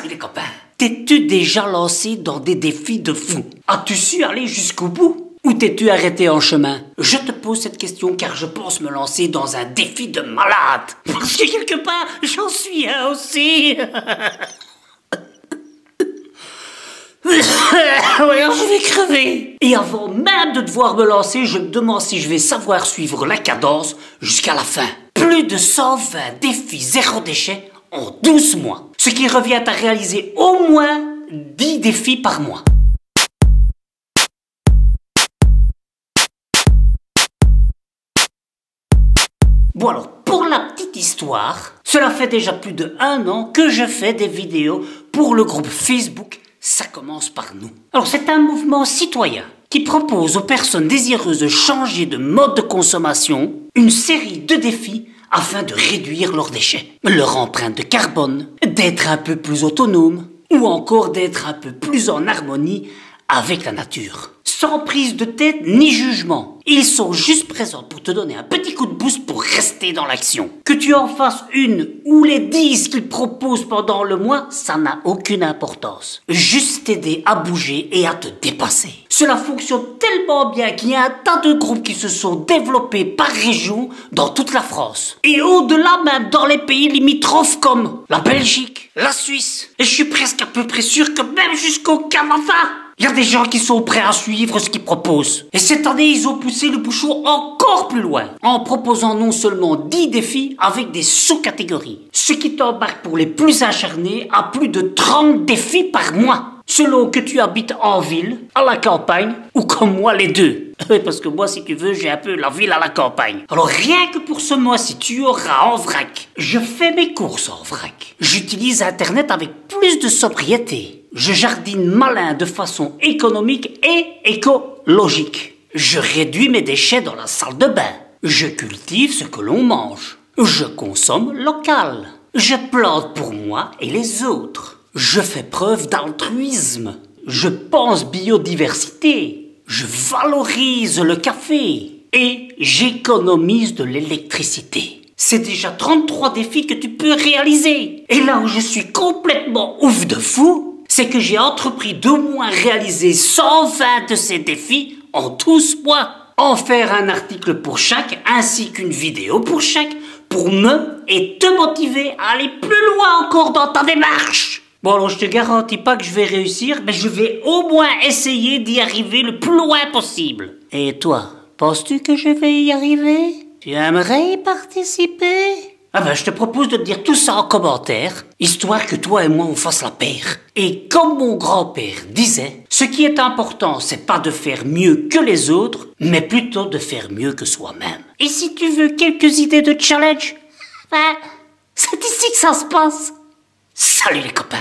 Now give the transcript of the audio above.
Salut les copains. T'es-tu déjà lancé dans des défis de fou? As-tu su aller jusqu'au bout? Ou t'es-tu arrêté en chemin? Je te pose cette question car je pense me lancer dans un défi de malade. Parce que quelque part, j'en suis un aussi. Ouais, je vais crever. Et avant même de devoir me lancer, je me demande si je vais savoir suivre la cadence jusqu'à la fin. Plus de 120 défis zéro déchet en 12 mois. Ce qui revient à réaliser au moins 10 défis par mois. Bon alors, pour la petite histoire, cela fait déjà plus de 1 an que je fais des vidéos pour le groupe Facebook Ça commence par nous. Alors c'est un mouvement citoyen qui propose aux personnes désireuses de changer de mode de consommation une série de défis afin de réduire leurs déchets, leur empreinte de carbone, d'être un peu plus autonome ou encore d'être un peu plus en harmonie avec la nature. Sans prise de tête ni jugement, ils sont juste présents pour te donner un petit coup de boost pour rester dans l'action. Que tu en fasses une ou les 10 qu'ils proposent pendant le mois, ça n'a aucune importance. Juste t'aider à bouger et à te dépasser. Cela fonctionne tellement bien qu'il y a un tas de groupes qui se sont développés par région dans toute la France. Et au-delà même dans les pays limitrophes comme la Belgique, la Suisse. Et je suis presque à peu près sûr que même jusqu'au Canada, il y a des gens qui sont prêts à suivre ce qu'ils proposent. Et cette année, ils ont poussé le bouchon encore plus loin, en proposant non seulement 10 défis avec des sous-catégories, ce qui t'embarque pour les plus acharnés à plus de 30 défis par mois, selon que tu habites en ville, à la campagne, ou comme moi les deux. Oui, parce que moi, si tu veux, j'ai un peu la ville à la campagne. Alors rien que pour ce mois-ci, tu auras en vrac. Je fais mes courses en vrac. J'utilise Internet avec plus de sobriété. Je jardine malin de façon économique et écologique. Je réduis mes déchets dans la salle de bain. Je cultive ce que l'on mange. Je consomme local. Je plante pour moi et les autres. Je fais preuve d'altruisme. Je pense biodiversité. Je valorise le café. Et j'économise de l'électricité. C'est déjà 33 défis que tu peux réaliser. Et là où je suis complètement ouf de fou, c'est que j'ai entrepris d'au moins réaliser 120 de ces défis en 12 mois. En faire un article pour chaque, ainsi qu'une vidéo pour chaque, pour me et te motiver à aller plus loin encore dans ta démarche. Bon alors je te garantis pas que je vais réussir, mais je vais au moins essayer d'y arriver le plus loin possible. Et toi, penses-tu que je vais y arriver? Tu aimerais y participer? Ah ben je te propose de te dire tout ça en commentaire, histoire que toi et moi on fasse la paire. Et comme mon grand-père disait, ce qui est important c'est pas de faire mieux que les autres, mais plutôt de faire mieux que soi-même. Et si tu veux quelques idées de challenge, ben c'est ici que ça se passe. Salut les copains!